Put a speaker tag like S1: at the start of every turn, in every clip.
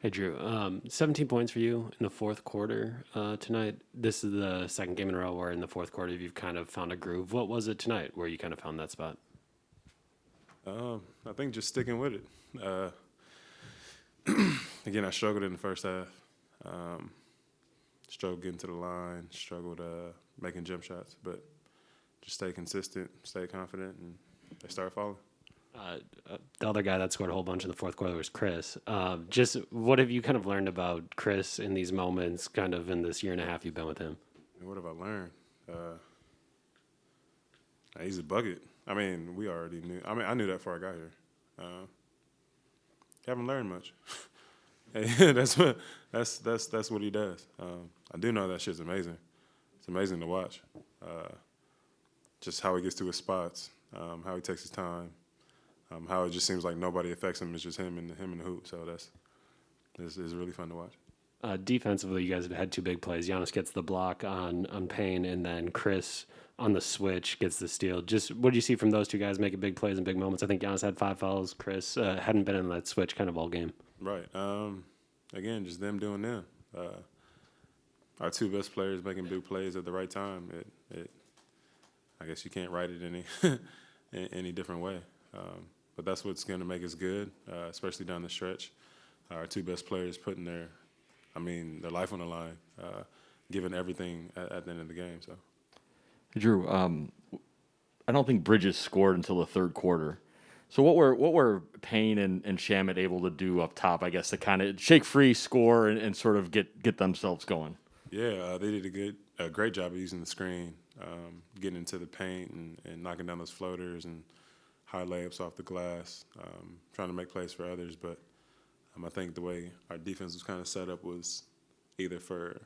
S1: Hey, Drew. 17 points for you in the fourth quarter tonight. This is the second game in a row where in the fourth quarter you've kind of found a groove. What was it tonight where you kind of found that spot?
S2: I think just sticking with it. Uh, Again, I struggled in the first half. Um, Struggled getting to the line, struggled making jump shots, but just stay consistent, stay confident, and they start falling.
S1: Uh, the other guy that scored a whole bunch in the fourth quarter was Chris. Just what have you kind of learned about Chris in these moments, kind of in this year and a half you've been with him?
S2: And what have I learned? Uh, he's a bucket. I mean, we already knew. I mean, I knew that before I got here. Uh, Haven't learned much. Hey, that's what he does. I do know that shit's amazing. It's amazing to watch. Just how he gets to his spots, how he takes his time, how it just seems like nobody affects him. It's just him and the hoop. So it's really fun to watch.
S1: Defensively, you guys have had two big plays. Giannis gets the block on Payne, and then Chris on the switch gets the steal. Just what do you see from those two guys making big plays and big moments? I think Giannis had 5 fouls. Chris hadn't been in that switch kind of all game.
S2: Right. Again, just them doing them. Our two best players making big plays at the right time. I guess you can't write it any different way. But that's what's going to make us good, especially down the stretch. Our two best players putting their life on the line, giving everything at the end of the game. So,
S3: Drew, I don't think Bridges scored until the third quarter. So what were Payne and Shamet able to do up top, I guess, to kind of shake free, score, and sort of get themselves going?
S2: yeah, they did a great job of using the screen, getting into the paint and knocking down those floaters and high layups off the glass, trying to make plays for others. But I think the way our defense was kind of set up was either for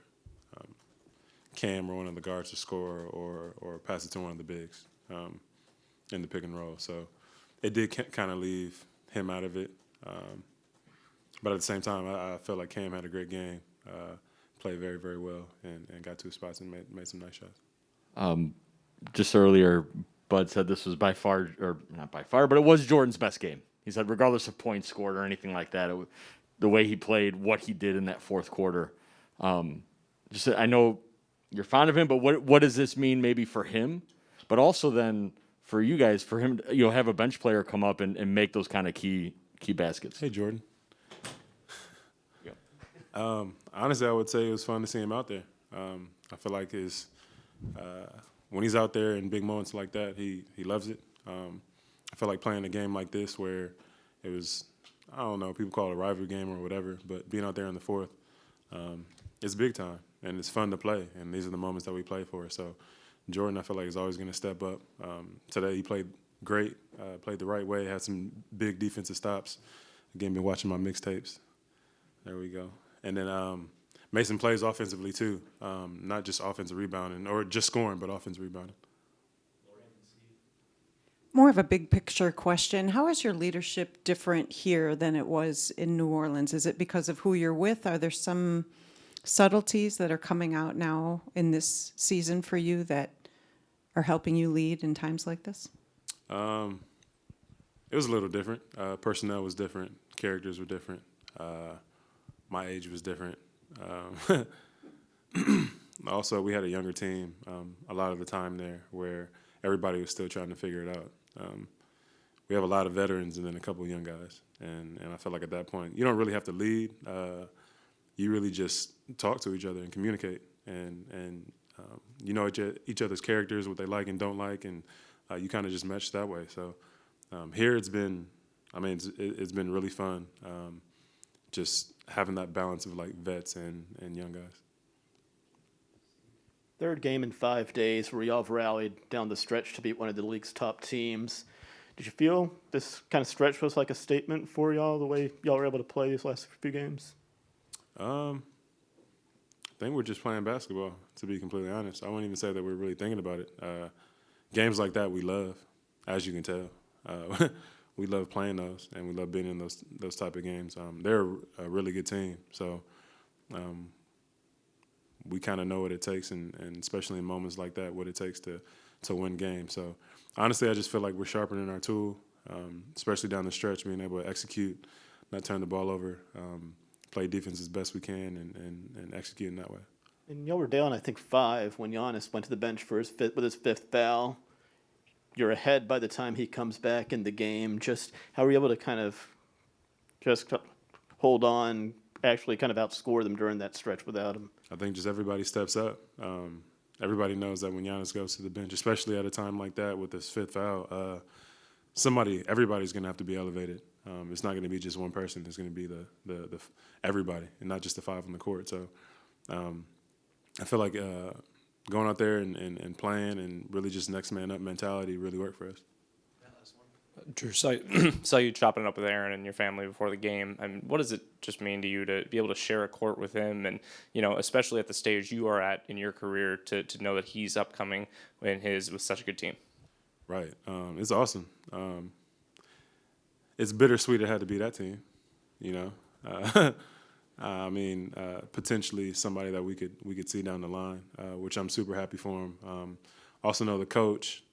S2: Cam or one of the guards to score or pass it to one of the bigs in the pick and roll. So it did kind of leave him out of it. But at the same time, I felt like Cam had a great game, played very, very well, and got to his spots and made some nice shots.
S3: Just earlier, Bud said this was by far, or not by far, but it was Jordan's best game. He said regardless of points scored or anything like that, the way he played, what he did in that fourth quarter. I know you're fond of him, but what does this mean maybe for him, but also then for you guys, for him, have a bench player come up and make those kind of key baskets?
S2: Hey, Jordan.
S3: Yeah.
S2: Honestly, I would say it was fun to see him out there. I feel like when he's out there in big moments like that, he loves it. I feel like playing a game like this where it was, I don't know, people call it a rivalry game or whatever, but being out there in the fourth, it's big time, and it's fun to play, and these are the moments that we play for. So Jordan, I feel like, is always going to step up. Today he played great, played the right way, had some big defensive stops. Again, been watching my mixtapes. There we go. And then Mason plays offensively too, not just offensive rebounding or just scoring, but offensive rebounding.
S4: More of a big picture question. How is your leadership different here than it was in New Orleans? Is it because of who you're with? Are there some subtleties that are coming out now in this season for you that are helping you lead in times like this?
S2: It was a little different. Personnel was different. Characters were different. My age was different. Also, we had a younger team a lot of the time there where everybody was still trying to figure it out. We have a lot of veterans and then a couple of young guys. And I feel like at that point, you don't really have to lead. You really just talk to each other and communicate. And you know each other's characters, what they like and don't like, and you kind of just mesh that way. So here it's been really fun. Just having that balance of like vets and young guys.
S5: Third game in 5 days where y'all have rallied down the stretch to beat one of the league's top teams. Did you feel this kind of stretch was like a statement for y'all, the way y'all were able to play these last few games?
S2: I think we're just playing basketball, to be completely honest. I wouldn't even say that we're really thinking about it. Games like that we love, as you can tell. We love playing those, and we love being in those type of games. They're a really good team, so we kind of know what it takes, and especially in moments like that, what it takes to win games. So honestly, I just feel like we're sharpening our tool, especially down the stretch, being able to execute, not turn the ball over, play defense as best we can and execute in that way.
S5: And y'all were down, I think, 5 when Giannis went to the bench for with his 5th foul. You're ahead by the time he comes back in the game. Just how were you able to kind of just hold on, actually kind of outscore them during that stretch without him?
S2: I think just everybody steps up. Everybody knows that when Giannis goes to the bench, especially at a time like that with his 5th foul, everybody's going to have to be elevated. It's not going to be just one person. It's going to be the everybody, and not just the 5 on the court. So I feel like going out there and playing and really just next man up mentality really worked for us.
S6: Jrue, saw you chopping it up with Aaron and your family before the game. I mean, what does it just mean to you to be able to share a court with him, and especially at the stage you are at in your career, to know that he's upcoming with such a good team?
S2: Right, it's awesome. It's bittersweet it had to be that team, I mean, potentially somebody that we could see down the line, which I'm super happy for him. Also know the coach.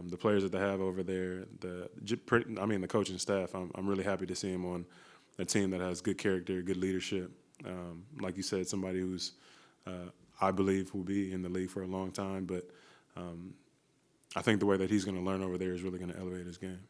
S2: The players that they have over there, the coaching staff, I'm really happy to see him on a team that has good character, good leadership. Like you said, somebody who's, I believe, will be in the league for a long time. But I think the way that he's going to learn over there is really going to elevate his game.